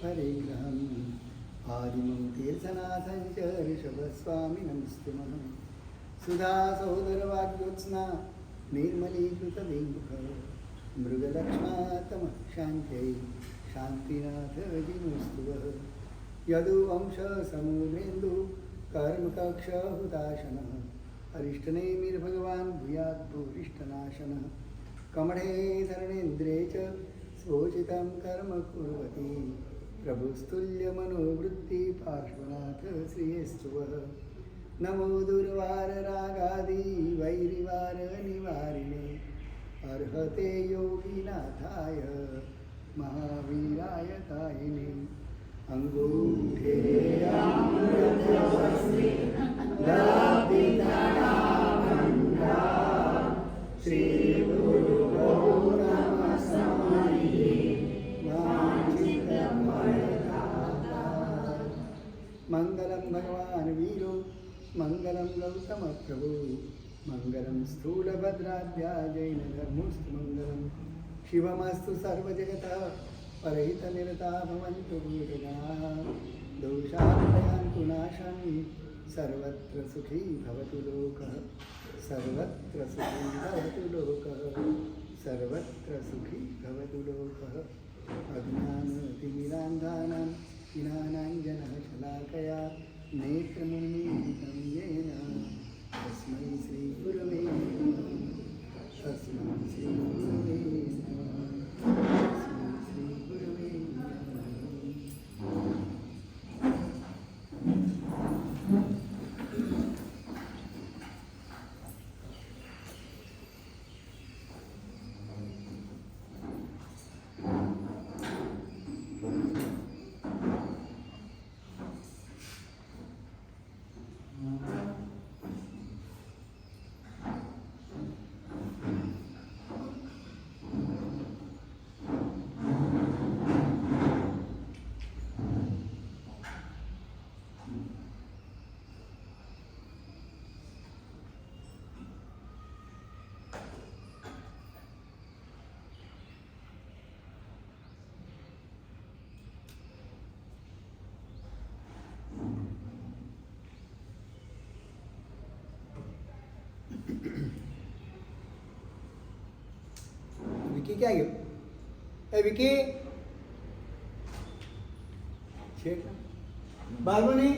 परिग्रहम् आदिमं तीर्थनाथं च ऋषभस्वामिनं स्तुमः सुधा सहोदरवाग्योत्स्ना निर्मलीकृतविमुख मृगलक्ष्मातमः शान्त्यै शान्तिनाथविमुस्तुवः यदुवंशसमुद्रेन्दु कर्मकक्षहुताशनः अरिष्टनेमिर्भगवान् भूयात् भूरिष्टनाशनः कमळे धरणेन्द्रे च स्वोचितं कर्म कुर्वति प्रभुस्तुल्यमनोवृत्ति पार्श्वनाथ श्रियस्तुवः नमो दुर्वाररागादि वैरिवार निवारिणे अर्हते योगिनाथाय महावीराय कायिने अंगूठे श्री गुरु मंगलम भगवान वीरो मंगलम गौतम प्रभु मंगलम स्थूलभद्राद्या जैन धर्मोस्तु मंगलम शिवमस्तु सर्वजगतः परहितनिरता भवन्तु भूतगणाः दोषान्वयान्तु नाशं सर्वत्र सुखी भवतु लोकः सर्वत्र सुखी भवतु लोकः सर्वत्र सुखी भवतु लोकः अज्ञानतिमिरान्धानां ज्ञानाञ्जनः शलाकया नेत्रमुन्मीलितं येन तस्मै श्रीगुरवे नमः तस्मै श्रीगुरवे नमः तस्मै श्रीगुरवे नमः। विकी क्या गया? ए विकी शेख बालमणि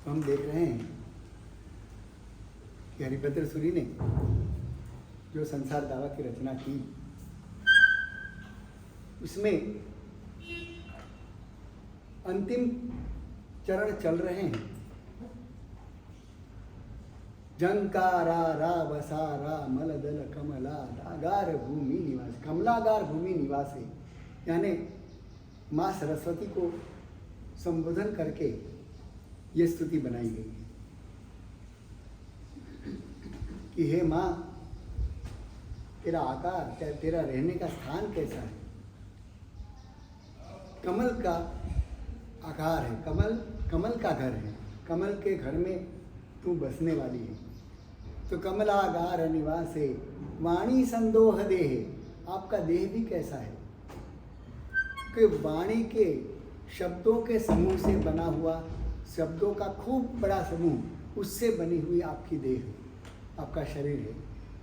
हम देख रहे हैं कि हरिभद्र सूरी ने जो संसार दावा की रचना की उसमें अंतिम चरण चल रहे हैं। जंकारा रावसारा मलदल कमला दागार भूमि निवास कमलागार भूमि निवास है, यानी माँ सरस्वती को संबोधन करके ये स्तुति बनाई गई है कि हे माँ, तेरा आकार, तेरा रहने का स्थान कैसा है। कमल का आकार है, कमल का घर है, कमल के घर में तू बसने वाली है। तो कमलागार निवास है, वाणी संदोह देह, आपका देह भी कैसा है कि वाणी के शब्दों के समूह से बना हुआ, शब्दों का खूब बड़ा समूह, उससे बनी हुई आपकी देह, आपका शरीर है।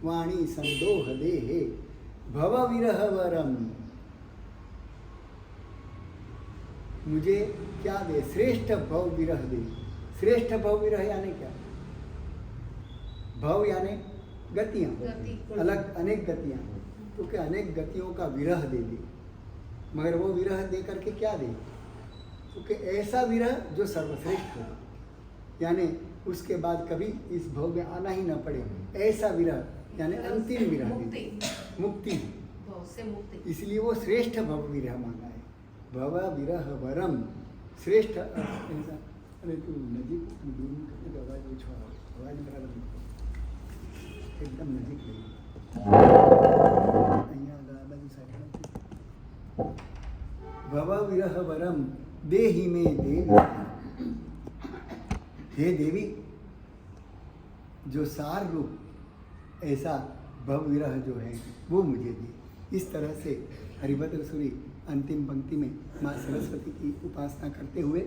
वाणी संदोह देहे भव विरह वरम, मुझे क्या दे, श्रेष्ठ भव विरह दे। श्रेष्ठ भव विरह यानी क्या? भव यानी गतियाँ, अलग अनेक गतियाँ, तो क्या अनेक गतियों का विरह दे दे। मगर वो विरह दे करके क्या दे? क्योंकि ऐसा विरह जो सर्वश्रेष्ठ हो, यानी उसके बाद कभी इस भव में आना ही ना पड़े, ऐसा विरह यानी अंतिम विरह दे, मुक्ति। भव से मुक्ति। इसलिए वो श्रेष्ठ भव विरह मांगा है। भव विरह वरम श्रेष्ठ ऐसा। अरे तू नजीक दूर करके आवाज वो छोड़ा, आवाज बराबर एकदम नजीक ले भव विरह वरम देहि में देवी। हे देवी, जो सार रूप ऐसा भव विरह जो है वो मुझे दी। इस तरह से हरिभद्र सूरी अंतिम पंक्ति में माँ सरस्वती की उपासना करते हुए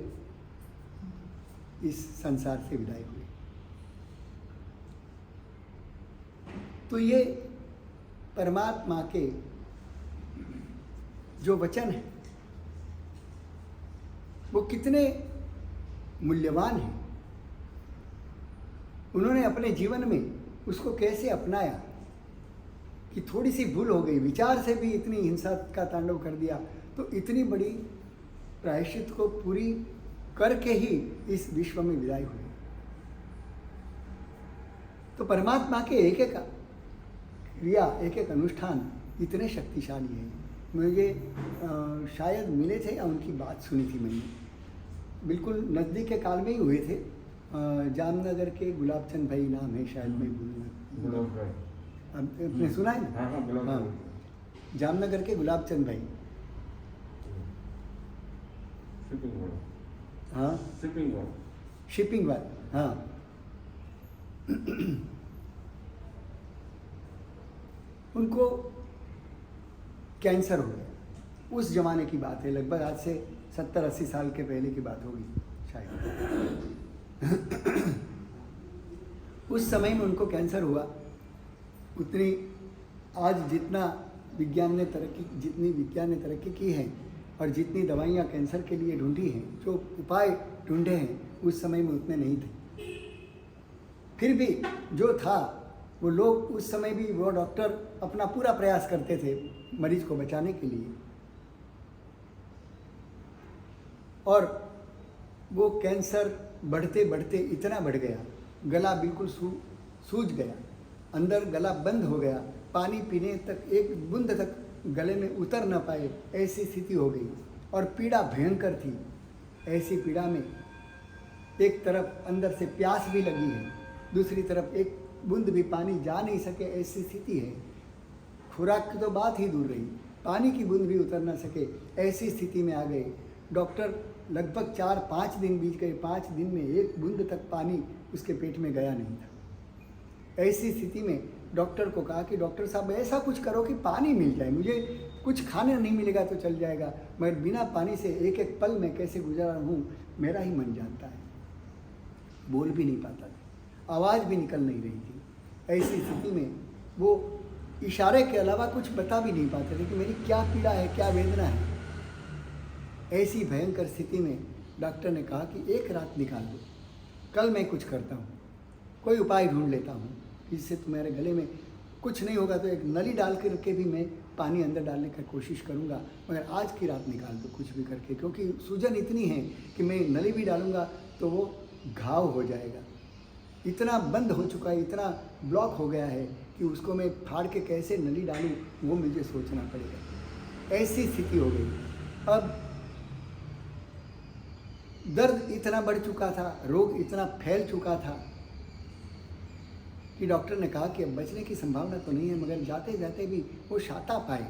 इस संसार से विदाई हुए। तो ये परमात्मा के जो वचन है वो कितने मूल्यवान हैं। उन्होंने अपने जीवन में उसको कैसे अपनाया कि थोड़ी सी भूल हो गई, विचार से भी इतनी हिंसा का तांडव कर दिया, तो इतनी बड़ी प्रायश्चित को पूरी करके ही इस विश्व में विदाई हुई। तो परमात्मा के एक एक क्रिया, एक एक अनुष्ठान इतने शक्तिशाली हैं। मुझे शायद मिले थे या उनकी बात सुनी थी मैंने, बिल्कुल नज़दीक के काल में ही हुए थे। जामनगर के गुलाबचंद भाई नाम है, शायद मैं भूलना, आपने सुना है ना? हाँ, जामनगर के गुलाबचंद भाई। हाँ, शिपिंग वाला, हाँ। उनको कैंसर हो गया। उस जमाने की बात है, लगभग आज से 70-80 साल के पहले की बात होगी शायद। उस समय में उनको कैंसर हुआ। उतनी आज जितनी विज्ञान ने तरक्की की है और जितनी दवाइयाँ कैंसर के लिए ढूंढी हैं, जो उपाय ढूंढे हैं, उस समय में उतने नहीं थे। फिर भी जो था वो लोग उस समय भी, वो डॉक्टर अपना पूरा प्रयास करते थे मरीज को बचाने के लिए। और वो कैंसर बढ़ते बढ़ते इतना बढ़ गया, गला बिल्कुल सूज गया, अंदर गला बंद हो गया, पानी पीने तक एक बूंद तक गले में उतर न पाए, ऐसी स्थिति हो गई। और पीड़ा भयंकर थी। ऐसी पीड़ा में एक तरफ अंदर से प्यास भी लगी है, दूसरी तरफ एक बूंद भी पानी जा नहीं सके, ऐसी स्थिति है। खुराक की तो बात ही दूर रही, पानी की बूंद भी उतर ना सके, ऐसी स्थिति में आ गए। डॉक्टर लगभग 4-5 दिन बीत गए, 5 दिन में एक बूंद तक पानी उसके पेट में गया नहीं था। ऐसी स्थिति में डॉक्टर को कहा कि डॉक्टर साहब ऐसा कुछ करो कि पानी मिल जाए, मुझे कुछ खाने नहीं मिलेगा तो चल जाएगा, मगर बिना पानी से एक एक पल में कैसे गुजारा हूँ मेरा ही मन जानता है। बोल भी नहीं पाता था, आवाज़ भी निकल नहीं रही थी। ऐसी स्थिति में वो इशारे के अलावा कुछ बता भी नहीं पाते थे कि मेरी क्या पीड़ा है, क्या वेदना है। ऐसी भयंकर स्थिति में डॉक्टर ने कहा कि एक रात निकाल दो, कल मैं कुछ करता हूँ, कोई उपाय ढूंढ लेता हूँ जिससे तुम्हारे गले में कुछ नहीं होगा, तो एक नली डाल के भी मैं पानी अंदर डालने की कोशिश करूँगा, मगर आज की रात निकाल दो कुछ भी करके, क्योंकि सूजन इतनी है कि मैं नली भी डालूँगा तो वो घाव हो जाएगा। इतना बंद हो चुका है, इतना ब्लॉक हो गया है कि उसको मैं फाड़ के कैसे नली डालूँ वो मुझे सोचना पड़ेगा। ऐसी स्थिति हो गई। अब दर्द इतना बढ़ चुका था, रोग इतना फैल चुका था कि डॉक्टर ने कहा कि अब बचने की संभावना तो नहीं है, मगर जाते जाते भी वो शाता पाए,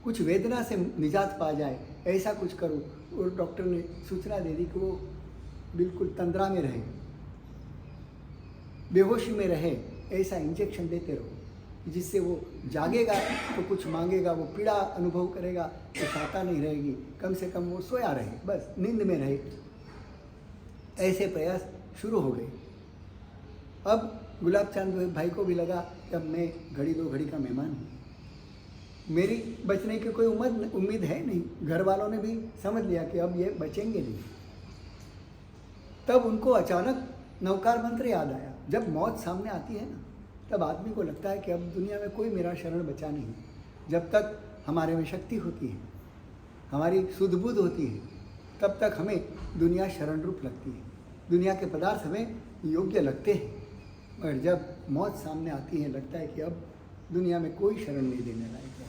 कुछ वेदना से निजात पा जाए, ऐसा कुछ करो। और डॉक्टर ने सूचना दे दी कि वो बिल्कुल तंद्रा में रहे, बेहोशी में रहे, ऐसा इंजेक्शन देते रहो जिससे वो जागेगा तो कुछ मांगेगा, वो पीड़ा अनुभव करेगा तो शाता नहीं रहेगी, कम से कम वो सोया रहे, बस नींद में रहे। ऐसे प्रयास शुरू हो गए। अब गुलाबचंद भाई को भी लगा कि अब मैं घड़ी दो घड़ी का मेहमान हूँ, मेरी बचने की कोई उम्मीद है नहीं। घर वालों ने भी समझ लिया कि अब ये बचेंगे नहीं। तब उनको अचानक नवकार मंत्र याद आया। जब मौत सामने आती है ना, तब आदमी को लगता है कि अब दुनिया में कोई मेरा शरण बचा नहीं। जब तक हमारे में शक्ति होती है, हमारी सुध बुध होती है, तब तक हमें दुनिया शरण रूप लगती है, दुनिया के पदार्थ हमें योग्य लगते हैं। मगर जब मौत सामने आती है, लगता है कि अब दुनिया में कोई शरण नहीं देने लायक है।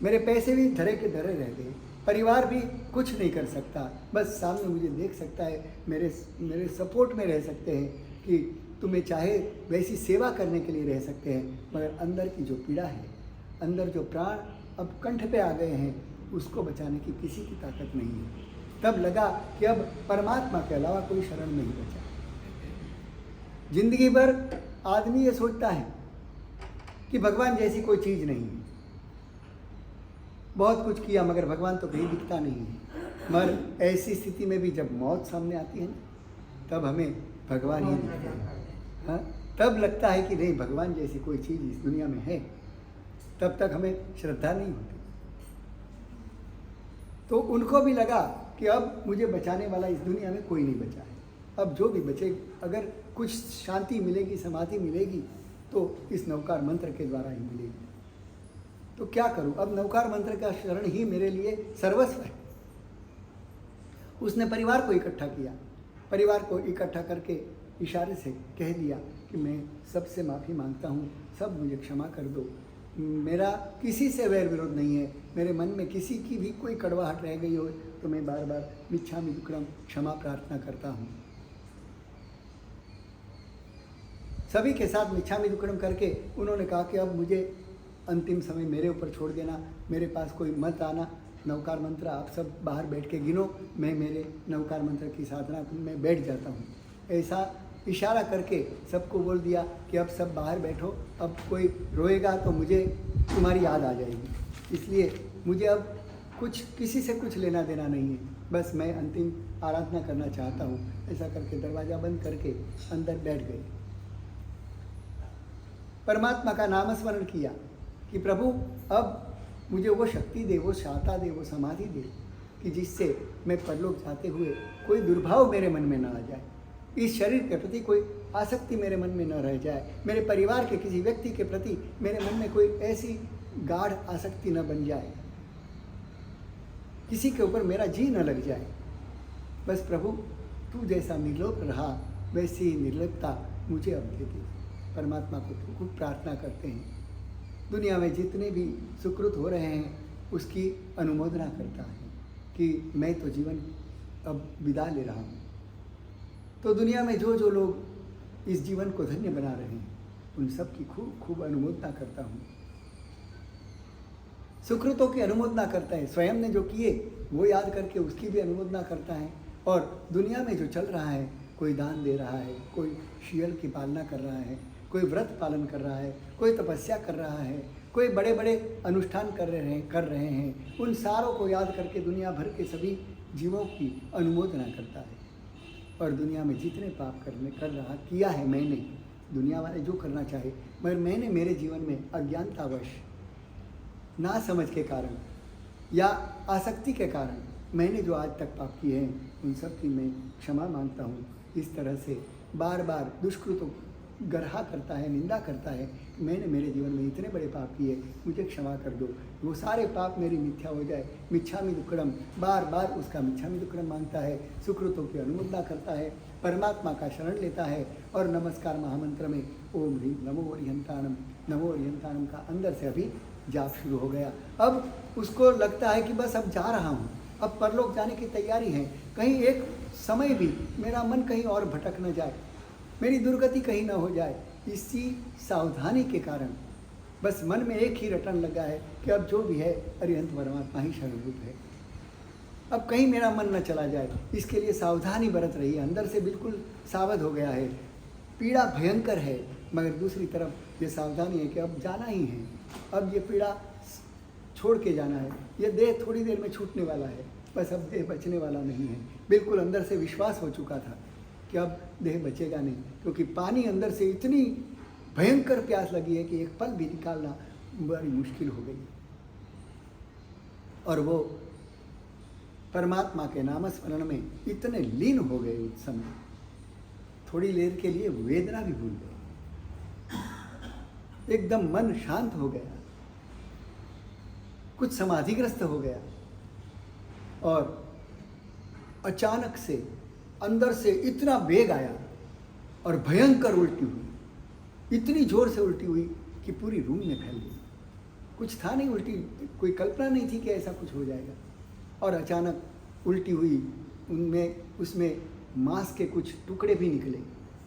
मेरे पैसे भी धरे के धरे रह गए, परिवार भी कुछ नहीं कर सकता, बस सामने मुझे देख सकता है, मेरे सपोर्ट में रह सकते हैं कि तुम्हें चाहे वैसी सेवा करने के लिए रह सकते हैं, मगर अंदर की जो पीड़ा है, अंदर जो प्राण अब कंठ पे आ गए हैं, उसको बचाने की किसी की ताकत नहीं है। तब लगा कि अब परमात्मा के अलावा कोई शरण नहीं बचा। जिंदगी भर आदमी ये सोचता है कि भगवान जैसी कोई चीज़ नहीं है, बहुत कुछ किया मगर भगवान तो कहीं दिखता नहीं है। मगर ऐसी स्थिति में भी जब मौत सामने आती है ना, तब हमें भगवान ही दिखता है। हाँ, तब लगता है कि नहीं, भगवान जैसी कोई चीज़ इस दुनिया में है। तब तक हमें श्रद्धा नहीं होती। तो उनको भी लगा कि अब मुझे बचाने वाला इस दुनिया में कोई नहीं बचा है। अब जो भी बचे, अगर कुछ शांति मिलेगी, समाधि मिलेगी, तो इस नवकार मंत्र के द्वारा ही मिलेगी। तो क्या करूं? अब नवकार मंत्र का शरण ही मेरे लिए सर्वस्व है। उसने परिवार को इकट्ठा किया, परिवार को इकट्ठा करके इशारे से कह दिया कि मैं सबसे माफ़ी मांगता हूँ, सब मुझे क्षमा कर दो, मेरा किसी से वैर विरोध नहीं है, मेरे मन में किसी की भी कोई कड़वाहट रह गई हो तो मैं बार बार मिच्छामि दुक्कडम क्षमा प्रार्थना करता हूँ। सभी के साथ मिच्छामि दुक्कडम करके उन्होंने कहा कि अब मुझे अंतिम समय मेरे ऊपर छोड़ देना, मेरे पास कोई मत आना, नवकार मंत्र आप सब बाहर बैठ के गिनो, मैं मेरे नवकार मंत्र की साधना में बैठ जाता हूँ। ऐसा इशारा करके सबको बोल दिया कि अब सब बाहर बैठो, अब कोई रोएगा तो मुझे तुम्हारी याद आ जाएगी, इसलिए मुझे अब कुछ किसी से कुछ लेना देना नहीं है, बस मैं अंतिम आराधना करना चाहता हूँ। ऐसा करके दरवाज़ा बंद करके अंदर बैठ गए। परमात्मा का नामस्मरण किया कि प्रभु अब मुझे वो शक्ति दे, वो शांता दे, वो समाधि दे कि जिससे मैं परलोक जाते हुए कोई दुर्भाव मेरे मन में न आ जाए, इस शरीर के प्रति कोई आसक्ति मेरे मन में न रह जाए, मेरे परिवार के किसी व्यक्ति के प्रति मेरे मन में कोई ऐसी गाढ़ आसक्ति न बन जाए, किसी के ऊपर मेरा जी न लग जाए। बस प्रभु तू जैसा निर्लोक रहा वैसी ही निर्लोकता मुझे अब दे दे। परमात्मा को खूब प्रार्थना करते हैं। दुनिया में जितने भी सुकृत हो रहे हैं उसकी अनुमोदना करता है कि मैं तो जीवन अब विदा ले रहा हूँ। तो दुनिया में जो जो लोग इस जीवन को धन्य बना रहे हैं उन सब की खूब खूब अनुमोदना करता हूँ। सुकृतों की अनुमोदना करता है, स्वयं ने जो किए वो याद करके उसकी भी अनुमोदना करता है। और दुनिया में जो चल रहा है, कोई दान दे रहा है, कोई शीयल की पालना कर रहा है, कोई व्रत पालन कर रहा है, कोई तपस्या कर रहा है, कोई बड़े बड़े अनुष्ठान कर रहे हैं, उन सारों को याद करके दुनिया भर के सभी जीवों की अनुमोदना करता है। और दुनिया में जितने पाप किया है मैंने, दुनिया वाले जो करना चाहे, मगर मैंने मेरे जीवन में अज्ञानतावश, ना समझ के कारण या आसक्ति के कारण मैंने जो आज तक पाप किए हैं उन सब की मैं क्षमा मांगता हूँ। इस तरह से बार बार दुष्कृतों गरहा करता है, निंदा करता है कि मैंने मेरे जीवन में इतने बड़े पाप किए, मुझे क्षमा कर दो, वो सारे पाप मेरी मिथ्या हो जाए। मिच्छामि दुक्कडम, बार बार उसका मिच्छामि दुक्कडम मांगता है, सुकृतों की अनुमोदना करता है, परमात्मा का शरण लेता है और नमस्कार महामंत्र में ओम ह्रीं नमो अरिहंताणम, नमो अरिहंताणम का अंदर से अभी जाप शुरू हो गया। अब उसको लगता है कि बस अब जा रहा हूँ, अब परलोक जाने की तैयारी है, कहीं एक समय भी मेरा मन कहीं और भटक न जाए, मेरी दुर्गति कहीं ना हो जाए। इसी सावधानी के कारण बस मन में एक ही रटन लगा है कि अब जो भी है अरिहंत परमात्मा ही शरणरूप है, अब कहीं मेरा मन न चला जाए, इसके लिए सावधानी बरत रही है। अंदर से बिल्कुल सावध हो गया है। पीड़ा भयंकर है, मगर दूसरी तरफ ये सावधानी है कि अब जाना ही है, अब ये पीड़ा छोड़ के जाना है, ये देह थोड़ी देर में छूटने वाला है, बस अब देह बचने वाला नहीं है। बिल्कुल अंदर से विश्वास हो चुका था कि अब देह बचेगा नहीं, क्योंकि पानी अंदर से इतनी भयंकर प्यास लगी है कि एक पल भी निकालना बड़ी मुश्किल हो गई। और वो परमात्मा के नामस्मरण में इतने लीन हो गए उस समय, थोड़ी देर के लिए वेदना भी भूल गए, एकदम मन शांत हो गया, कुछ समाधिग्रस्त हो गया। और अचानक से अंदर से इतना वेग आया और भयंकर उल्टी हुई, इतनी जोर से उल्टी हुई कि पूरी रूम में फैल गई। कुछ था नहीं, उल्टी कोई कल्पना नहीं थी कि ऐसा कुछ हो जाएगा। और अचानक उल्टी हुई, उसमें मांस के कुछ टुकड़े भी निकले,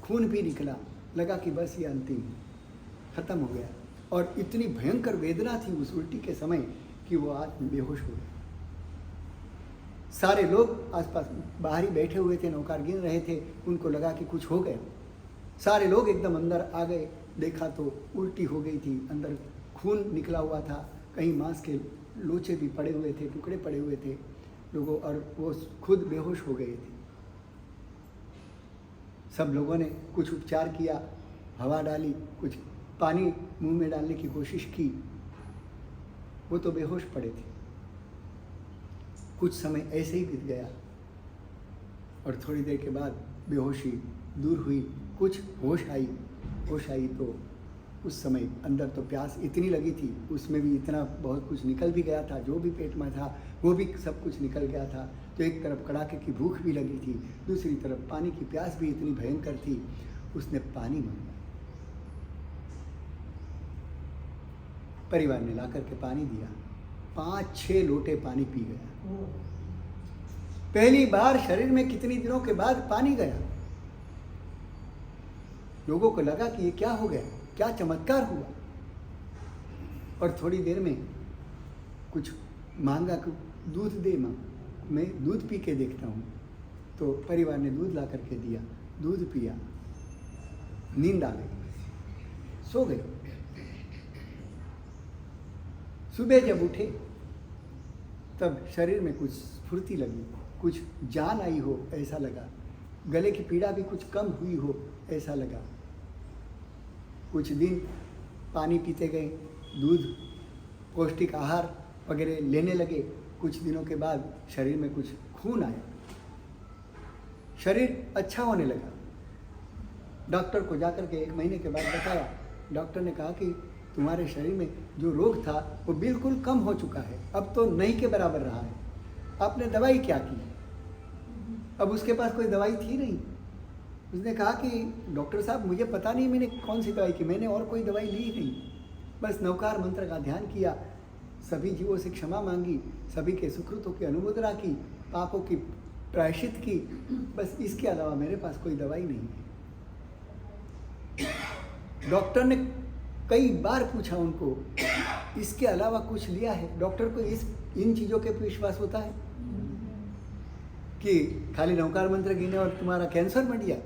खून भी निकला। लगा कि बस ये अंतिम खत्म हो गया। और इतनी भयंकर वेदना थी उस उल्टी के समय कि वो आदमी बेहोश हो गया। सारे लोग आसपास बाहर ही बैठे हुए थे, नौकार गिन रहे थे, उनको लगा कि कुछ हो गया। सारे लोग एकदम अंदर आ गए, देखा तो उल्टी हो गई थी, अंदर खून निकला हुआ था, कहीं मांस के लोचे भी पड़े हुए थे, टुकड़े पड़े हुए थे लोगों, और वो खुद बेहोश हो गए थे। सब लोगों ने कुछ उपचार किया, हवा डाली, कुछ पानी मुंह में डालने की कोशिश की, वो तो बेहोश पड़े थे। कुछ समय ऐसे ही बीत गया और थोड़ी देर के बाद बेहोशी दूर हुई, कुछ होश आई तो उस समय अंदर तो प्यास इतनी लगी थी, उसमें भी इतना बहुत कुछ निकल भी गया था, जो भी पेट में था वो भी सब कुछ निकल गया था। तो एक तरफ कड़ाके की भूख भी लगी थी, दूसरी तरफ पानी की प्यास भी इतनी भयंकर थी। उसने पानी मांगा, परिवार ने ला करके पानी दिया, 5-6 लोटे पानी पी गया। पहली बार शरीर में कितनी दिनों के बाद पानी गया। लोगों को लगा कि ये क्या हो गया, क्या चमत्कार हुआ। और थोड़ी देर में कुछ मांगा कि दूध दे माँ, मैं दूध पी के देखता हूँ। तो परिवार ने दूध ला करके दिया, दूध पिया, नींद आ गई, सो गए। सुबह जब उठे तब शरीर में कुछ स्फूर्ति लगी, कुछ जान आई हो ऐसा लगा, गले की पीड़ा भी कुछ कम हुई हो ऐसा लगा। कुछ दिन पानी पीते गए, दूध, पौष्टिक आहार वगैरह लेने लगे। कुछ दिनों के बाद शरीर में कुछ खून आया, शरीर अच्छा होने लगा। डॉक्टर को जाकर के 1 महीने के बाद बताया, डॉक्टर ने कहा कि तुम्हारे शरीर में जो रोग था वो बिल्कुल कम हो चुका है, अब तो नहीं के बराबर रहा है। आपने दवाई क्या की? अब उसके पास कोई दवाई थी नहीं। उसने कहा कि डॉक्टर साहब मुझे पता नहीं मैंने कौन सी दवाई की, मैंने और कोई दवाई ली नहीं, बस नवकार मंत्र का ध्यान किया, सभी जीवों से क्षमा मांगी, सभी के सुकृतों की अनुमोदना की, पापों की प्रायश्चित की, बस इसके अलावा मेरे पास कोई दवाई नहीं है। डॉक्टर ने कई बार पूछा उनको, इसके अलावा कुछ लिया है? डॉक्टर को इन चीज़ों के पे विश्वास होता है कि खाली नवकार मंत्र गिने और तुम्हारा कैंसर मर गया?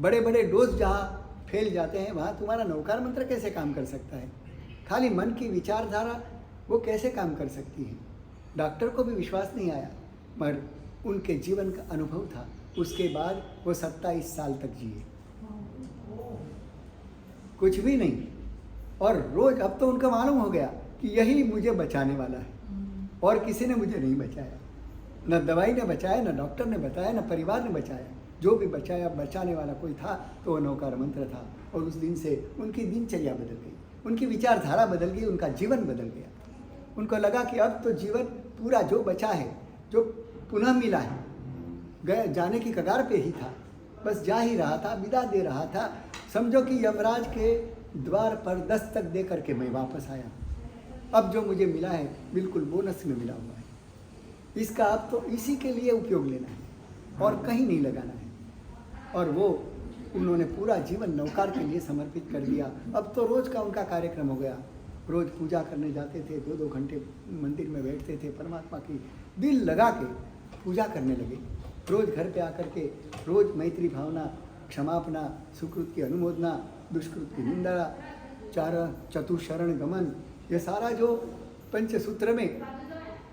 बड़े बड़े डोज जहाँ फैल जाते हैं वहाँ तुम्हारा नवकार मंत्र कैसे काम कर सकता है? खाली मन की विचारधारा वो कैसे काम कर सकती है? डॉक्टर को भी विश्वास नहीं आया, मगर उनके जीवन का अनुभव था। उसके बाद वो 27 साल तक जिए, कुछ भी नहीं। और रोज अब तो उनका मालूम हो गया कि यही मुझे बचाने वाला है, और किसी ने मुझे नहीं बचाया, न दवाई ने बचाया, न डॉक्टर ने बताया, न परिवार ने बचाया। जो भी बचाया, बचाने वाला कोई था तो वो नवकार मंत्र था। और उस दिन से उनकी दिनचर्या बदल गई, उनकी विचारधारा बदल गई, उनका जीवन बदल गया। उनको लगा कि अब तो जीवन पूरा जो बचा है, जो पुनः मिला है, गए जाने की कगार पे ही था, बस जा ही रहा था, विदा दे रहा था। समझो कि यमराज के द्वार पर दस्तक दे करके मैं वापस आया। अब जो मुझे मिला है बिल्कुल बोनस में मिला हुआ है, इसका अब तो इसी के लिए उपयोग लेना है और कहीं नहीं लगाना है। और वो उन्होंने पूरा जीवन नवकार के लिए समर्पित कर दिया। अब तो रोज़ का उनका कार्यक्रम हो गया, रोज़ पूजा करने जाते थे, 2-2 घंटे मंदिर में बैठते थे, परमात्मा की दिल लगा के पूजा करने लगे। रोज़ घर पे आकर के रोज़ मैत्री भावना, क्षमापना, सुकृत की अनुमोदना, दुष्कृत की निंदा, चतुशरण गमन, ये सारा जो पंचसूत्र में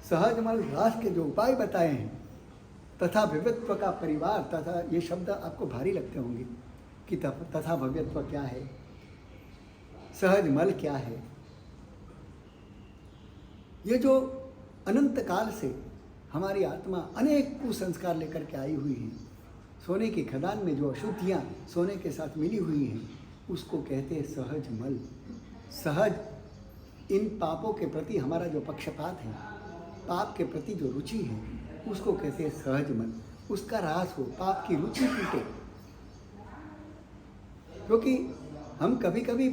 सहज मल ह्रास के जो उपाय बताए हैं, तथा भव्यत्व का परिवार, तथा ये शब्द आपको भारी लगते होंगे कि तथा भव्यत्व क्या है, सहज मल क्या है। ये जो अनंत काल से हमारी आत्मा अनेक कुसंस्कार लेकर के आई हुई है, सोने की खदान में जो अशुद्धियाँ सोने के साथ मिली हुई हैं, उसको कहते हैं सहज मल। सहज इन पापों के प्रति हमारा जो पक्षपात है, पाप के प्रति जो रुचि है, उसको कहते हैं सहज मन। उसका ह्रास हो, पाप की रुचि टूटे। क्योंकि हम कभी कभी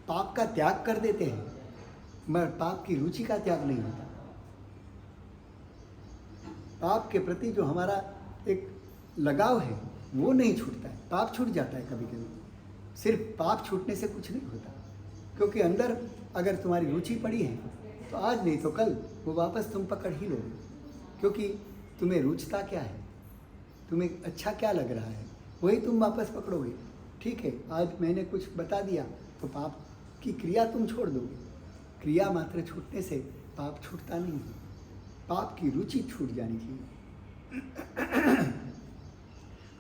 पाप का त्याग कर देते हैं, मगर पाप की रुचि का त्याग नहीं होता। पाप के प्रति जो हमारा एक लगाव है वो नहीं छूटता है। पाप छूट जाता है कभी कभी। सिर्फ पाप छूटने से कुछ नहीं होता, क्योंकि अंदर अगर तुम्हारी रुचि पड़ी है तो आज नहीं तो कल वो वापस तुम पकड़ ही लोगे। क्योंकि तुम्हें रुचता क्या है, तुम्हें अच्छा क्या लग रहा है, वही तुम वापस पकड़ोगे। ठीक है, आज मैंने कुछ बता दिया तो पाप की क्रिया तुम छोड़ दोगे। क्रिया मात्र छूटने से पाप छूटता नहीं है, पाप की रुचि छूट जानी चाहिए।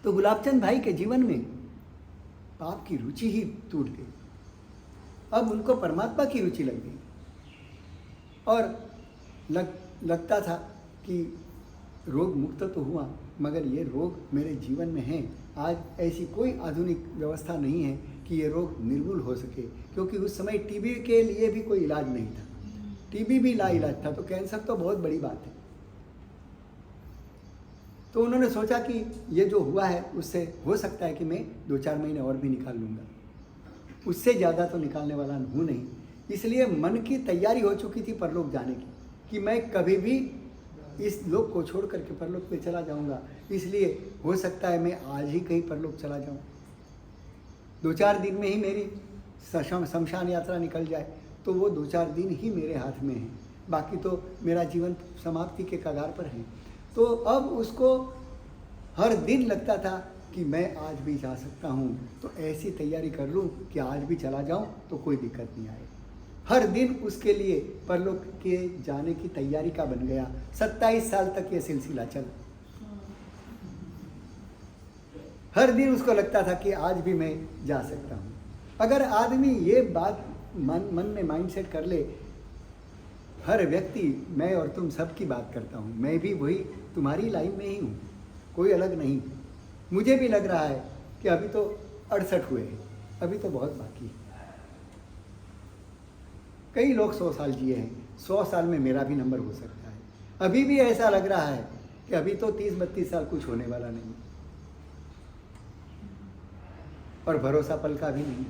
तो गुलाबचंद भाई के जीवन में पाप की रुचि ही टूट गई। अब उनको परमात्मा की रुचि लग गई और लगता था कि रोग मुक्त तो हुआ, मगर ये रोग मेरे जीवन में है। आज ऐसी कोई आधुनिक व्यवस्था नहीं है कि ये रोग निर्मूल हो सके, क्योंकि उस समय टीबी के लिए भी कोई इलाज नहीं था। टीबी भी लाइलाज था, तो कैंसर तो बहुत बड़ी बात है। तो उन्होंने सोचा कि ये जो हुआ है उससे हो सकता है कि मैं 2-4 महीने और भी निकाल लूँगा, उससे ज़्यादा तो निकालने वाला हूँ नहीं। इसलिए मन की तैयारी हो चुकी थी परलोक जाने की, कि मैं कभी भी इस लोक को छोड़ करके परलोक पे चला जाऊंगा। इसलिए हो सकता है मैं आज ही कहीं परलोक चला जाऊं, 2-4 दिन में ही मेरी शमशान यात्रा निकल जाए, तो वो 2-4 दिन ही मेरे हाथ में है, बाकी तो मेरा जीवन समाप्ति के कगार पर है। तो अब उसको हर दिन लगता था कि मैं आज भी जा सकता हूँ, तो ऐसी तैयारी कर लूँ कि आज भी चला जाऊँ तो कोई दिक्कत नहीं आए। हर दिन उसके लिए परलोक के जाने की तैयारी का बन गया। 27 साल तक ये सिलसिला चला। हर दिन उसको लगता था कि आज भी मैं जा सकता हूँ। अगर आदमी ये बात मन में माइंडसेट कर ले, हर व्यक्ति, मैं और तुम सब की बात करता हूँ, मैं भी वही तुम्हारी लाइन में ही हूँ, कोई अलग नहीं। मुझे भी लग रहा है कि अभी तो 68 हुए हैं, अभी तो बहुत बाकी है। कई लोग 100 साल जिए हैं, 100 साल में मेरा भी नंबर हो सकता है। अभी भी ऐसा लग रहा है कि अभी तो 30-32 साल कुछ होने वाला नहीं, और भरोसा पल का भी नहीं।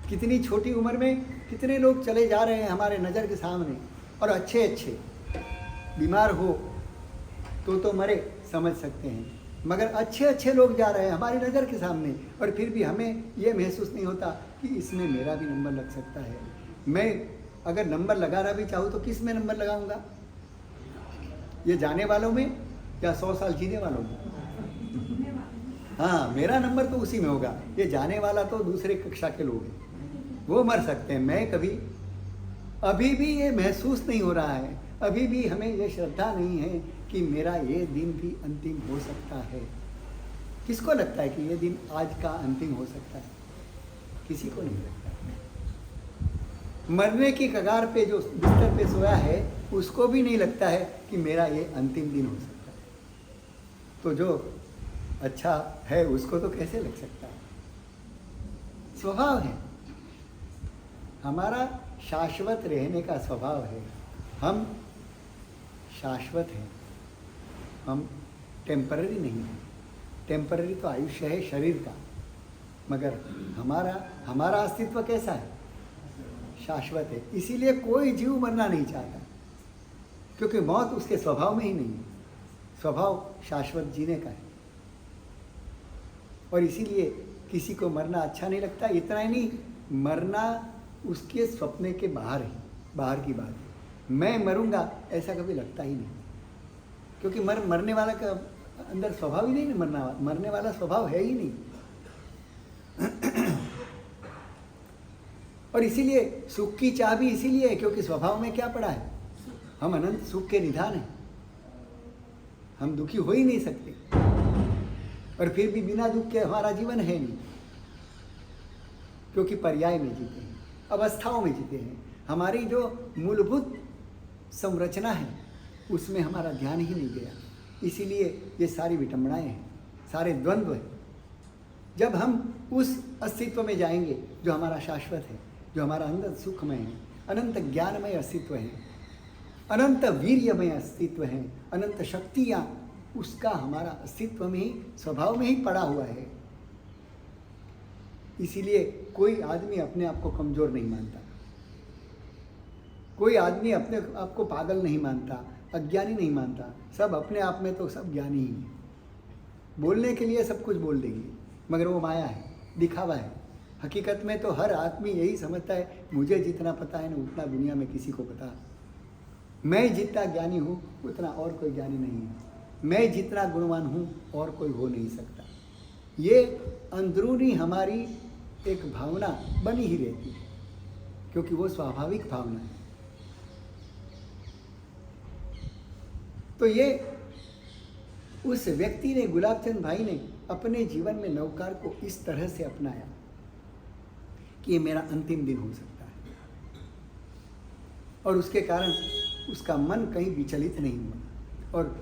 कितनी छोटी उम्र में कितने लोग चले जा रहे हैं हमारे नज़र के सामने, और अच्छे अच्छे। बीमार हो तो मरे, समझ सकते हैं, मगर अच्छे अच्छे लोग जा रहे हैं हमारी नज़र के सामने, और फिर भी हमें ये महसूस नहीं होता कि इसमें मेरा भी नंबर लग सकता है। मैं अगर नंबर लगाना भी चाहूँ तो किस में नंबर लगाऊंगा? ये जाने वालों में या 100 साल जीने वालों में? हाँ, मेरा नंबर तो उसी में होगा। ये जाने वाला तो दूसरे कक्षा के लोग हैं, वो मर सकते हैं। मैं कभी, अभी भी ये महसूस नहीं हो रहा है, अभी भी हमें ये श्रद्धा नहीं है कि मेरा ये दिन भी अंतिम हो सकता है। किसको लगता है कि ये दिन आज का अंतिम हो सकता है? किसी को नहीं लगता। मरने की कगार पे जो बिस्तर पे सोया है उसको भी नहीं लगता है कि मेरा ये अंतिम दिन हो सकता है। तो जो अच्छा है उसको तो कैसे लग सकता है? स्वभाव है हमारा, शाश्वत रहने का स्वभाव है। हम शाश्वत हैं, हम टेम्पररी नहीं हैं। टेम्पररी तो आयुष्य है शरीर का, मगर हमारा अस्तित्व कैसा है? शाश्वत है। इसीलिए कोई जीव मरना नहीं चाहता, क्योंकि मौत उसके स्वभाव में ही नहीं है। स्वभाव शाश्वत जीने का है, और इसीलिए किसी को मरना अच्छा नहीं लगता। इतना ही नहीं, मरना उसके सपने के बाहर है, बाहर की बात है। मैं मरूंगा ऐसा कभी लगता ही नहीं, क्योंकि मरने वाला का अंदर स्वभाव ही नहीं, मरने वाला स्वभाव है ही नहीं। और इसीलिए सुख की चाह भी इसीलिए है, क्योंकि स्वभाव में क्या पड़ा है? हम अनंत सुख के निधान हैं, हम दुखी हो ही नहीं सकते। और फिर भी बिना दुख के हमारा जीवन है नहीं, क्योंकि पर्याय में जीते हैं, अवस्थाओं में जीते हैं। हमारी जो मूलभूत संरचना है उसमें हमारा ध्यान ही नहीं गया। इसीलिए ये सारी विटंबनाएं हैं, सारे द्वंद्व हैं। जब हम उस अस्तित्व में जाएंगे जो हमारा शाश्वत है, जो हमारा अनंत सुखमय है, अनंत ज्ञानमय अस्तित्व है, अनंत वीर्यमय अस्तित्व है, अनंत शक्तियाँ, उसका हमारा अस्तित्व में ही, स्वभाव में ही पड़ा हुआ है। इसीलिए कोई आदमी अपने आप को कमज़ोर नहीं मानता, कोई आदमी अपने आप को पागल नहीं मानता, अज्ञानी नहीं मानता, सब अपने आप में तो सब ज्ञानी ही है। बोलने के लिए सब कुछ बोल देंगे, मगर वो माया है, दिखावा है। हकीकत में तो हर आदमी यही समझता है मुझे जितना पता है ना उतना दुनिया में किसी को पता। मैं जितना ज्ञानी हूँ उतना और कोई ज्ञानी नहीं है, मैं जितना गुणवान हूँ और कोई हो नहीं सकता। ये अंदरूनी हमारी एक भावना बनी ही रहती है, क्योंकि वो स्वाभाविक भावना है। तो ये उस व्यक्ति ने, गुलाबचंद भाई ने अपने जीवन में नवकार को इस तरह से अपनाया कि ये मेरा अंतिम दिन हो सकता है, और उसके कारण उसका मन कहीं विचलित नहीं हुआ और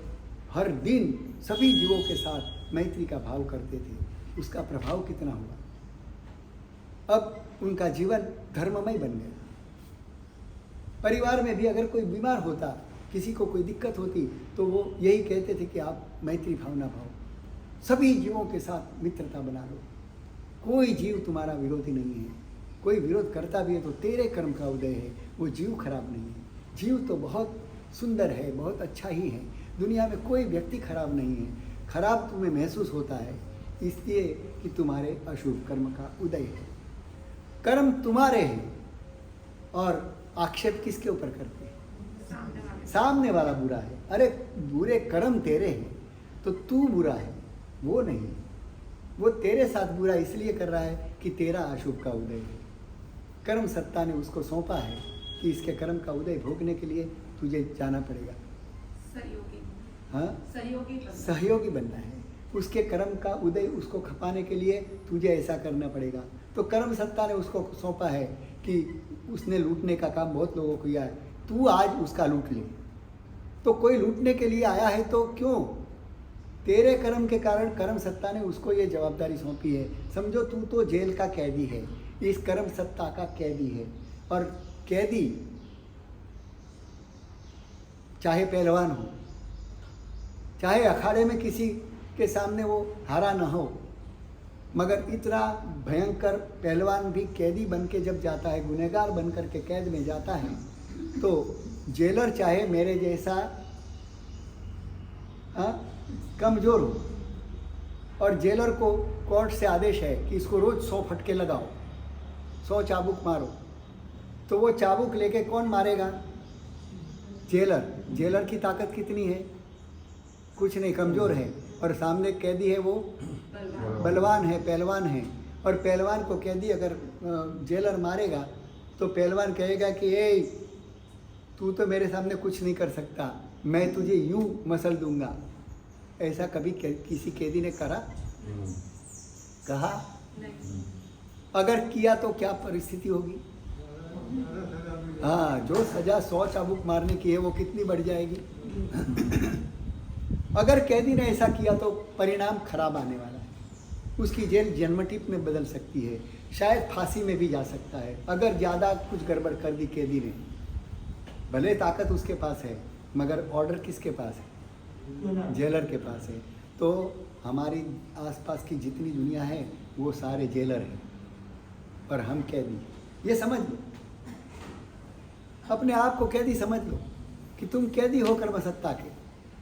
हर दिन सभी जीवों के साथ मैत्री का भाव करते थे। उसका प्रभाव कितना हुआ, अब उनका जीवन धर्ममय बन गया। परिवार में भी अगर कोई बीमार होता, किसी को कोई दिक्कत होती, तो वो यही कहते थे कि आप मैत्री भावना भाव, सभी जीवों के साथ मित्रता बना लो, कोई जीव तुम्हारा विरोधी नहीं है, कोई विरोध करता भी है तो तेरे कर्म का उदय है, वो जीव खराब नहीं है। जीव तो बहुत सुंदर है, बहुत अच्छा ही है, दुनिया में कोई व्यक्ति खराब नहीं है। खराब तुम्हें महसूस होता है इसलिए कि तुम्हारे अशुभ कर्म का उदय है। कर्म तुम्हारे हैं और आक्षेप किसके ऊपर करते हैं? सामने वाला बुरा है। अरे बुरे कर्म तेरे हैं तो तू बुरा है, वो नहीं। वो तेरे साथ बुरा इसलिए कर रहा है कि तेरा अशुभ का उदय है। कर्म सत्ता ने उसको सौंपा है कि इसके कर्म का उदय भोगने के लिए तुझे जाना पड़ेगा, सहयोगी बनना है। उसके कर्म का उदय उसको खपाने के लिए तुझे ऐसा करना पड़ेगा। तो कर्म सत्ता ने उसको सौंपा है कि उसने लूटने का काम बहुत लोगों को किया है, तू आज उसका लूट ले। तो कोई लूटने के लिए आया है तो क्यों? तेरे कर्म के कारण कर्म सत्ता ने उसको ये जवाबदारी सौंपी है। समझो तू तो जेल का कैदी है, इस कर्म सत्ता का कैदी है। और कैदी चाहे पहलवान हो, चाहे अखाड़े में किसी के सामने वो हारा न हो, मगर इतना भयंकर पहलवान भी कैदी बन के जब जाता है, गुनहगार बन कर के कैद में जाता है, तो जेलर चाहे मेरे जैसा कमज़ोर हो, और जेलर को कोर्ट से आदेश है कि इसको रोज़ 100 फटके लगाओ, 100 चाबुक मारो, तो वो चाबुक लेके कौन मारेगा? जेलर। जेलर की ताकत कितनी है? कुछ नहीं, कमज़ोर है। और सामने कैदी है वो बलवान है, पहलवान है। और पहलवान को कैदी अगर जेलर मारेगा तो पहलवान कहेगा कि ए तू तो मेरे सामने कुछ नहीं कर सकता, मैं तुझे यूं मसल दूंगा। ऐसा कभी किसी कैदी ने कहा? अगर किया तो क्या परिस्थिति होगी? हाँ, जो सजा 100 चाबुक मारने की है वो कितनी बढ़ जाएगी। अगर कैदी ने ऐसा किया तो परिणाम खराब आने वाला है। उसकी जेल जन्मठिप में बदल सकती है, शायद फांसी में भी जा सकता है अगर ज़्यादा कुछ गड़बड़ कर दी कैदी ने। भले ताकत उसके पास है मगर ऑर्डर किसके पास है? जेलर के पास है। तो हमारी आसपास की जितनी दुनिया है वो सारे जेलर हैं और हम कैदी। ये समझ लो, अपने आप को कैदी समझ लो कि तुम कैदी हो कर्मसत्ता के,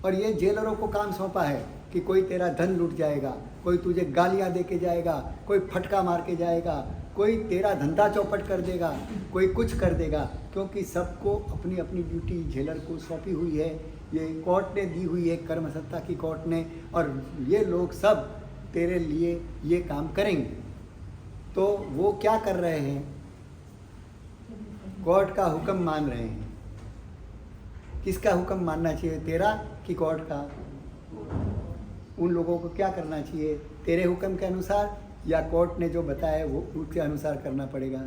और ये जेलरों को काम सौंपा है कि कोई तेरा धन लूट जाएगा, कोई तुझे गालियां दे के जाएगा, कोई फटका मार के जाएगा, कोई तेरा धंधा चौपट कर देगा, कोई कुछ कर देगा, क्योंकि सबको अपनी अपनी ड्यूटी जेलर को सौंपी हुई है। ये कोर्ट ने दी हुई है, कर्मसत्ता की कोर्ट ने, और ये लोग सब तेरे लिए ये काम करेंगे। तो वो क्या कर रहे हैं? कोर्ट का हुक्म मान रहे हैं। किसका हुक्म मानना चाहिए, तेरा कि कोर्ट का? उन लोगों को क्या करना चाहिए, तेरे हुक्म के अनुसार या कोर्ट ने जो बताया वो उसके अनुसार करना पड़ेगा?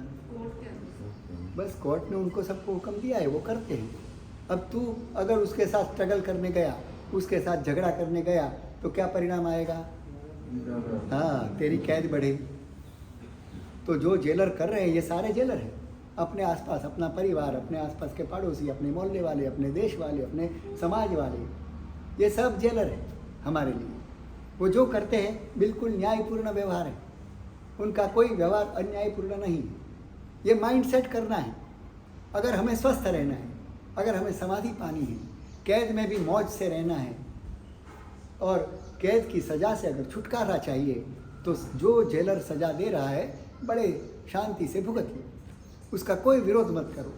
बस कोर्ट ने उनको सबको हुक्म दिया है, वो करते हैं। अब तू अगर उसके साथ स्ट्रगल करने गया, उसके साथ झगड़ा करने गया, तो क्या परिणाम आएगा? हाँ, तेरी कैद बढ़ेगी। तो जो जेलर कर रहे हैं ये सारे जेलर हैं, अपने आसपास अपना परिवार, अपने आसपास के पड़ोसी, अपने मोहल्ले वाले, अपने देश वाले, अपने समाज वाले, ये सब जेलर हैं हमारे लिए। वो जो करते हैं बिल्कुल न्यायपूर्ण व्यवहार है, उनका कोई व्यवहार अन्यायपूर्ण नहीं है। ये माइंड सेट करना है। अगर हमें स्वस्थ रहना है, अगर हमें समाधि पानी है, कैद में भी मौज से रहना है और कैद की सज़ा से अगर छुटकारा चाहिए, तो जो जेलर सज़ा दे रहा है बड़े शांति से भुगतिए, उसका कोई विरोध मत करो,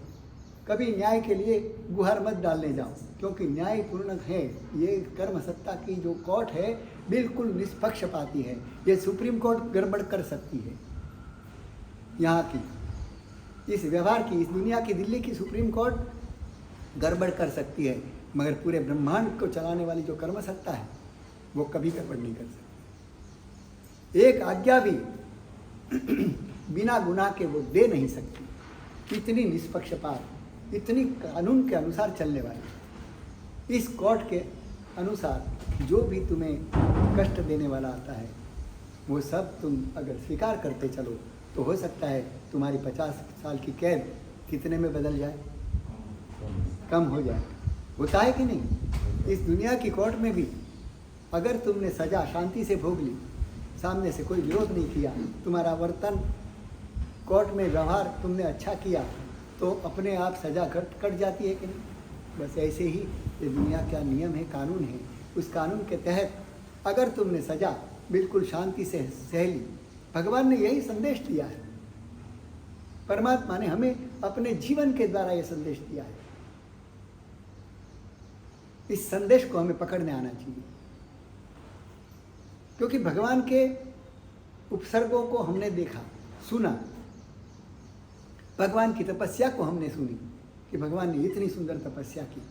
कभी न्याय के लिए गुहार मत डालने जाओ, क्योंकि न्यायपूर्ण है। ये कर्म सत्ता की जो कोर्ट है बिल्कुल निष्पक्षपाती है। ये सुप्रीम कोर्ट गड़बड़ कर सकती है, यहाँ की इस व्यवहार की, इस दुनिया की दिल्ली की सुप्रीम कोर्ट गड़बड़ कर सकती है, मगर पूरे ब्रह्मांड को चलाने वाली जो कर्म सत्ता है वो कभी गड़बड़ नहीं कर सकती। एक आज्ञा भी बिना गुनाह के वो दे नहीं सकती। इतनी निष्पक्षपात, इतनी कानून के अनुसार चलने वाली इस कोर्ट के अनुसार जो भी तुम्हें कष्ट देने वाला आता है वो सब तुम अगर स्वीकार करते चलो तो हो सकता है तुम्हारी 50 साल की कैद कितने में बदल जाए, कम हो जाए। होता है कि नहीं? इस दुनिया की कोर्ट में भी अगर तुमने सज़ा शांति से भोग ली, सामने से कोई विरोध नहीं किया, तुम्हारा वर्तन कोर्ट में व्यवहार तुमने अच्छा किया, तो अपने आप सज़ा कट जाती है कि नहीं? बस ऐसे ही ये दुनिया का नियम है, कानून है। उस कानून के तहत अगर तुमने सज़ा बिल्कुल शांति से सह ली, भगवान ने यही संदेश दिया है, परमात्मा ने हमें अपने जीवन के द्वारा ये संदेश दिया है। इस संदेश को हमें पकड़ने आना चाहिए, क्योंकि भगवान के उपसर्गों को हमने देखा, सुना, भगवान की तपस्या को हमने सुनी कि भगवान ने इतनी सुंदर तपस्या की,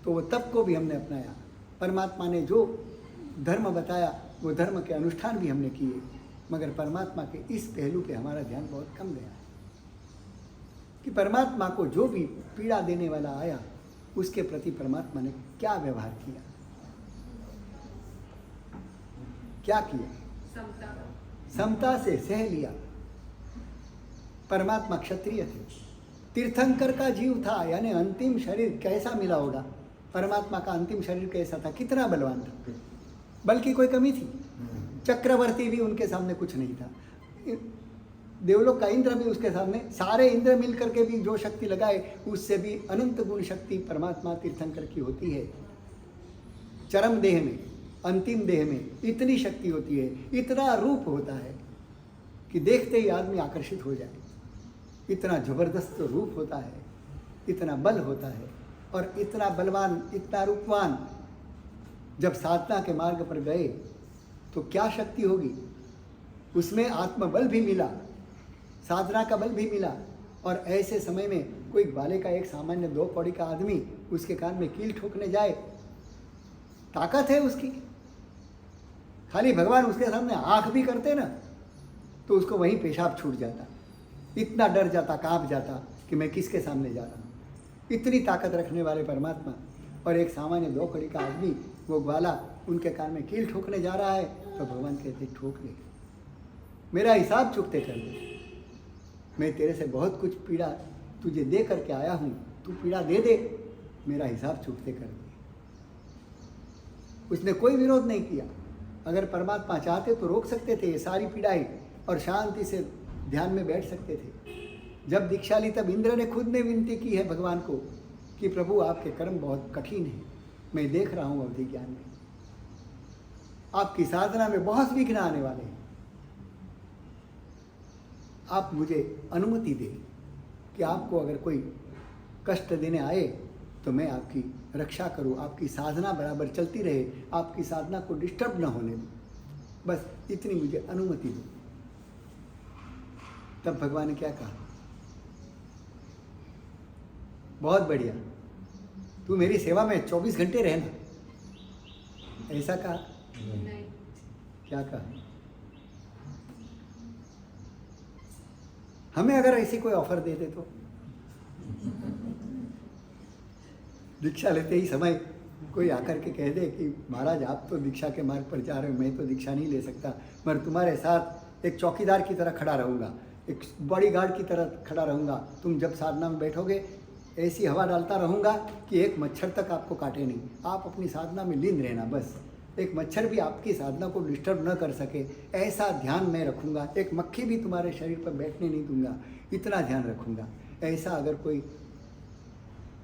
तो वो तप को भी हमने अपनाया। परमात्मा ने जो धर्म बताया वो धर्म के अनुष्ठान भी हमने किए, मगर परमात्मा के इस पहलू पे हमारा ध्यान बहुत कम गया है कि परमात्मा को जो भी पीड़ा देने वाला आया उसके प्रति परमात्मा ने क्या व्यवहार किया, क्या किया? समता से सह लिया। परमात्मा क्षत्रिय थे, तीर्थंकर का जीव था, यानी अंतिम शरीर कैसा मिला होगा? परमात्मा का अंतिम शरीर कैसा था? कितना बलवान था, बल्कि कोई कमी थी? चक्रवर्ती भी उनके सामने कुछ नहीं था। देवलोक का इंद्र भी उसके सामने, सारे इंद्र मिल करके भी जो शक्ति लगाए उससे भी अनंत गुण शक्ति परमात्मा तीर्थंकर की होती है। चरम देह में, अंतिम देह में इतनी शक्ति होती है, इतना रूप होता है कि देखते ही आदमी आकर्षित हो जाए। इतना जबरदस्त रूप होता है, इतना बल होता है, और इतना बलवान, इतना रूपवान। जब साधना के मार्ग पर गए तो क्या शक्ति होगी? उसमें आत्मबल भी मिला, साधना का बल भी मिला। और ऐसे समय में कोई ग्वाले का, एक सामान्य 2 कौड़ी का आदमी उसके कान में कील ठोकने जाए, ताकत है उसकी। खाली भगवान उसके सामने आंख भी करते ना तो उसको वहीं पेशाब छूट जाता, इतना डर जाता, कांप जाता कि मैं किसके सामने जा रहा हूँ। इतनी ताकत रखने वाले परमात्मा, और एक सामान्य 2 कौड़ी का आदमी, वो ग्वाला उनके कान में कील ठोकने जा रहा है, तो भगवान कहते ठोक ले, मेरा हिसाब चुकते कर दे, मैं तेरे से बहुत कुछ पीड़ा तुझे दे करके आया हूँ, तू पीड़ा दे दे, मेरा हिसाब चुकते कर दे। उसने कोई विरोध नहीं किया। अगर परमात्मा चाहते तो रोक सकते थे ये सारी पीड़ाएं और शांति से ध्यान में बैठ सकते थे। जब दीक्षा ली तब इंद्र ने खुद ने विनती की है भगवान को कि प्रभु आपके कर्म बहुत कठिन हैं, मैं देख रहा हूँ अवधि ज्ञान में, आपकी साधना में बहुत विघ्न आने वाले हैं, आप मुझे अनुमति दें कि आपको अगर कोई कष्ट देने आए तो मैं आपकी रक्षा करूं, आपकी साधना बराबर चलती रहे, आपकी साधना को डिस्टर्ब न होने दूं, बस इतनी मुझे अनुमति दो। तब भगवान ने क्या कहा? बहुत बढ़िया, तू मेरी सेवा में 24 घंटे रहना, ऐसा कहा? नहीं। क्या कहा? हमें अगर ऐसी कोई ऑफर दे दे तो दीक्षा लेते ही समय कोई आकर के कह दे कि महाराज आप तो दीक्षा के मार्ग पर जा रहे हो, मैं तो दीक्षा नहीं ले सकता, मगर तुम्हारे साथ एक चौकीदार की तरह खड़ा रहूँगा, एक बॉडीगार्ड की तरह खड़ा रहूँगा, तुम जब साधना में बैठोगे ऐसी हवा डालता रहूँगा कि एक मच्छर तक आपको काटे नहीं, आप अपनी साधना में लीन रहना, बस एक मच्छर भी आपकी साधना को डिस्टर्ब न कर सके, ऐसा ध्यान मैं रखूँगा, एक मक्खी भी तुम्हारे शरीर पर बैठने नहीं दूंगा, इतना ध्यान रखूँगा। ऐसा अगर कोई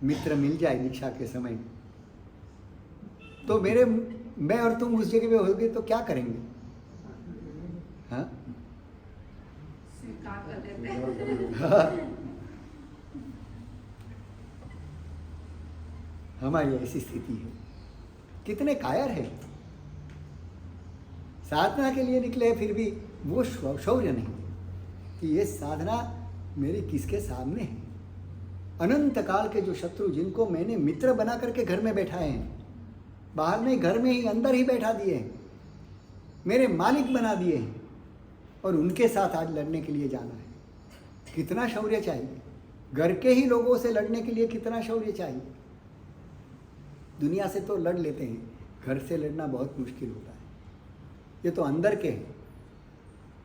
मित्र मिल जाए दीक्षा के समय, तो मैं और तुम उस जगह पे होगे तो क्या करेंगे? हाँ, स्वीकार कर लेते हैं। हाँ। हमारी ऐसी स्थिति है। कितने कायर है, साधना के लिए निकले फिर भी वो शौर्य नहीं कि ये साधना मेरी किसके सामने है। अनंत काल के जो शत्रु जिनको मैंने मित्र बना करके घर में बैठाए हैं, बाहर नहीं घर में ही अंदर ही बैठा दिए हैं, मेरे मालिक बना दिए हैं, और उनके साथ आज लड़ने के लिए जाना है। कितना शौर्य चाहिए? घर के ही लोगों से लड़ने के लिए कितना शौर्य चाहिए? दुनिया से तो लड़ लेते हैं, घर से लड़ना बहुत मुश्किल होता है। ये तो अंदर के हैं।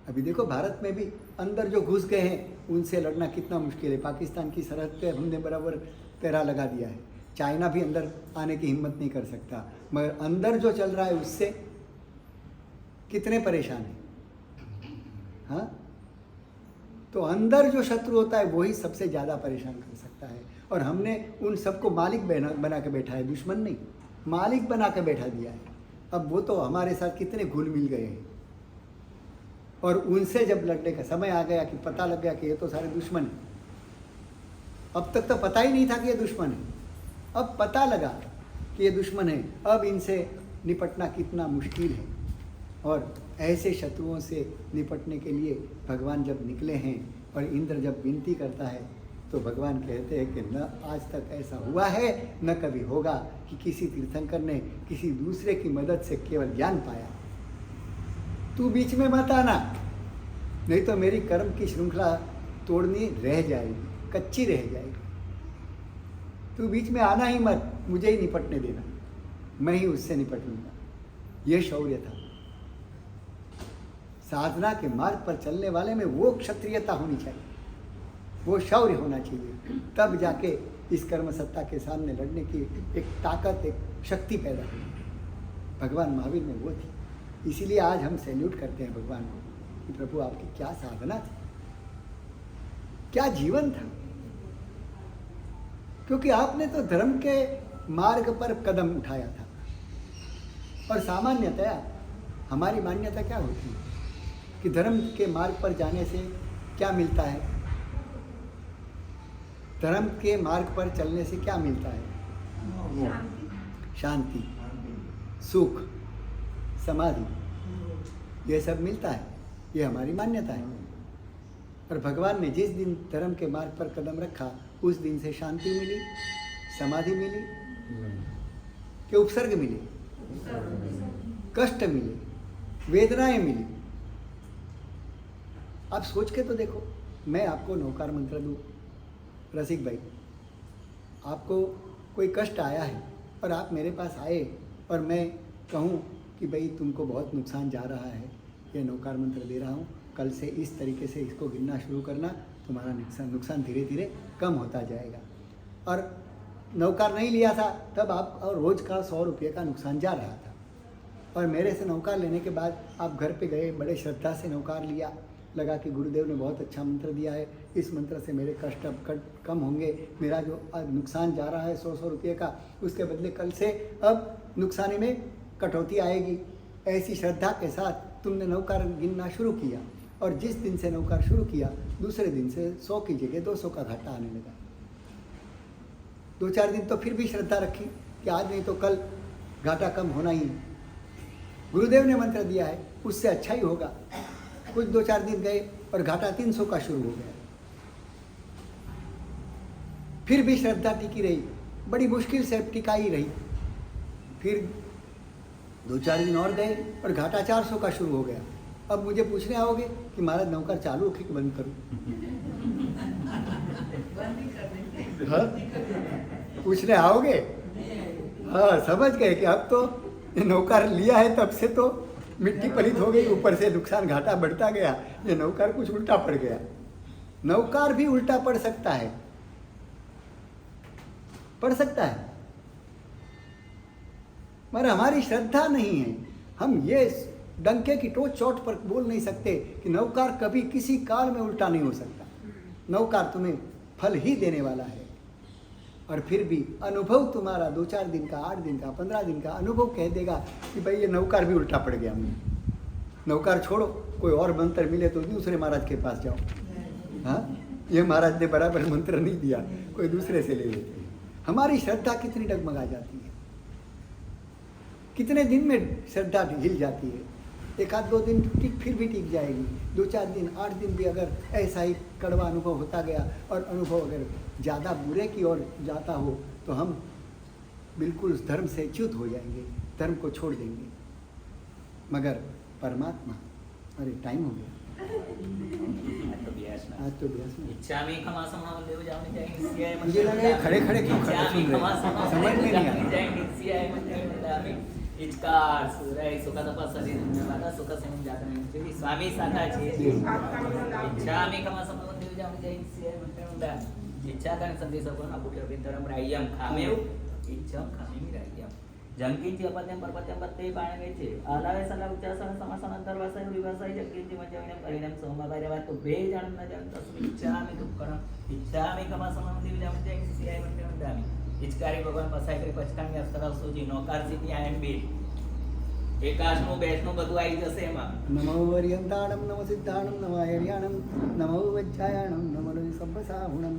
अभी देखो भारत में भी अंदर जो घुस गए हैं उनसे लड़ना कितना मुश्किल है। पाकिस्तान की सरहद पे हमने बराबर पहरा लगा दिया है, चाइना भी अंदर आने की हिम्मत नहीं कर सकता, मगर अंदर जो चल रहा है उससे कितने परेशान हैं। हाँ, तो अंदर जो शत्रु होता है वही सबसे ज़्यादा परेशान कर सकता है, और हमने उन सबको मालिक बना के बैठा है, दुश्मन नहीं, मालिक बना के बैठा दिया है। अब वो तो हमारे साथ कितने घुल मिल गए हैं, और उनसे जब लड़ने का समय आ गया कि पता लग गया कि ये तो सारे दुश्मन हैं। अब तक तो पता ही नहीं था कि ये दुश्मन है, अब पता लगा कि ये दुश्मन है। अब इनसे निपटना कितना मुश्किल है, और ऐसे शत्रुओं से निपटने के लिए भगवान जब निकले हैं और इंद्र जब विनती करता है तो भगवान कहते हैं कि न आज तक ऐसा हुआ है न कभी होगा कि किसी तीर्थंकर ने किसी दूसरे की मदद से केवल ज्ञान पाया। तू बीच में मत आना, नहीं तो मेरी कर्म की श्रृंखला तोड़नी रह जाएगी, कच्ची रह जाएगी। तू बीच में आना ही मत, मुझे ही निपटने देना, मैं ही उससे निपट लूँगा। ये शौर्य था। साधना के मार्ग पर चलने वाले में वो क्षत्रियता होनी चाहिए, वो शौर्य होना चाहिए, तब जाके इस कर्म सत्ता के सामने लड़ने की एक ताकत, एक शक्ति पैदा हुई। भगवान महावीर में वो थी। इसीलिए आज हम सैल्यूट करते हैं भगवान को कि प्रभु आपकी क्या साधना थी, क्या जीवन था, क्योंकि आपने तो धर्म के मार्ग पर कदम उठाया था। और सामान्यतया हमारी मान्यता क्या होती है कि धर्म के मार्ग पर जाने से क्या मिलता है? धर्म के मार्ग पर चलने से क्या मिलता है? शांति, सुख, समाधि, ये सब मिलता है। ये हमारी मान्यता है। और भगवान ने जिस दिन धर्म के मार्ग पर कदम रखा उस दिन से शांति मिली, समाधि मिली, कि उपसर्ग मिले, कष्ट मिले, वेदनाएं मिली। आप सोच के तो देखो, मैं आपको नौकार मंत्र दूँ, रसिक भाई, आपको कोई कष्ट आया है और आप मेरे पास आए और मैं कहूँ कि भाई तुमको बहुत नुकसान जा रहा है, ये नौकार मंत्र दे रहा हूँ, कल से इस तरीके से इसको गिनना शुरू करना, तुम्हारा नुकसान धीरे धीरे कम होता जाएगा। और नौकार नहीं लिया था तब आप और रोज़ का 100 रुपये का नुकसान जा रहा था, और मेरे से नौकार लेने के बाद आप घर पे गए, बड़े श्रद्धा से नौकार लिया, लगा कि गुरुदेव ने बहुत अच्छा मंत्र दिया है, इस मंत्र से मेरे कष्ट अब कम होंगे, मेरा जो नुकसान जा रहा है 100 रुपये का, उसके बदले कल से अब नुकसानी में कटौती आएगी। ऐसी श्रद्धा के साथ तुमने नौकार गिनना शुरू किया, और जिस दिन से नौकार शुरू किया दूसरे दिन से 100 की जगह 200 का घाटा आने लगा। 2-4 दिन तो फिर भी श्रद्धा रखी कि आज नहीं तो कल घाटा कम होना ही है, गुरुदेव ने मंत्र दिया है, उससे अच्छा ही होगा। कुछ 2-4 दिन गए और घाटा 300 का शुरू हो गया, फिर भी श्रद्धा टिकी रही, बड़ी मुश्किल से टिकाई रही। फिर 2-4 दिन और गए और घाटा 400 का शुरू हो गया। अब मुझे पूछने आओगे कि महाराज नौकर चालू रखे कि बंद करूं? हाँ? पूछने आओगे? हाँ, समझ गए कि अब तो नौकर लिया है तब से तो मिट्टी पलित हो गई, ऊपर से नुकसान घाटा बढ़ता गया, ये नौकार कुछ उल्टा पड़ गया। नौकार भी उल्टा पड़ सकता है, पड़ सकता है, मगर हमारी श्रद्धा नहीं है। हम ये डंके की टोच चोट पर बोल नहीं सकते कि नौकार कभी किसी काल में उल्टा नहीं हो सकता। नौकार तुम्हें फल ही देने वाला है। और फिर भी अनुभव तुम्हारा 2-4 दिन का, 8 दिन का, 15 दिन का अनुभव कह देगा कि भाई ये नौकार भी उल्टा पड़ गया। हमने नौकार छोड़ो, कोई और मंत्र मिले तो दूसरे महाराज के पास जाओ। हाँ, ये महाराज ने बराबर मंत्र नहीं दिया, कोई दूसरे से ले लेते हैं। हमारी श्रद्धा कितनी डगमगा जाती है, कितने दिन में श्रद्धा हिल जाती है। 1-2 दिन फिर भी टिक जाएगी, 2-4 दिन, 8 दिन भी अगर ऐसा ही कड़वा अनुभव होता गया और अनुभव अगर ज़्यादा बुरे की ओर जाता हो तो हम बिल्कुल उस धर्म से च्युत हो जाएंगे, धर्म को छोड़ देंगे। मगर परमात्मा, अरे टाइम हो गया, आज तो ब्यास में इच्छा में क्षमा समावन देव जाने जाएंगे। मुझे लगा खड़े खड़े क्यों खड़े सुन रहे, समझ में नहीं आया। इचकार सुराय सुख तपास शरीर वाला सुख से जाता नहीं स्वामी साधा छे। इच्छा में क्षमा समावन देव जाने जाएंगे मंत्र इच्छा करने संदेश को ना पुत्र वितरम रायम खामेव इच्छा खामेव रायम जंकिंची अपत्यम परपत्यम पत्ते पाणे छे आलावे सला उच्चासन समासन अंतर्वासाय विवासाय जंकिंची मज्जविनम परिणाम सोमवारवा तो बे जान न जान तस्मिन् इच्छा में दुःखम इच्छा में क्षमा समावन देव जाने जाएंगे सीआई मंत्र दामी इचकारी भगवान पसाय करे पचकांगी अस्तराव सोजी नौकार सिटी आईएमबी एकाशनो बेसनो બધું આવી જશે એમાં नमो वरियंताणम नमो सिद्धाणम नमो हरियाणम नमो वज्जायाणम नमो सब्बसाहुणम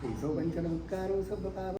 ईसो पंचनमुक्कारो सब्बपाप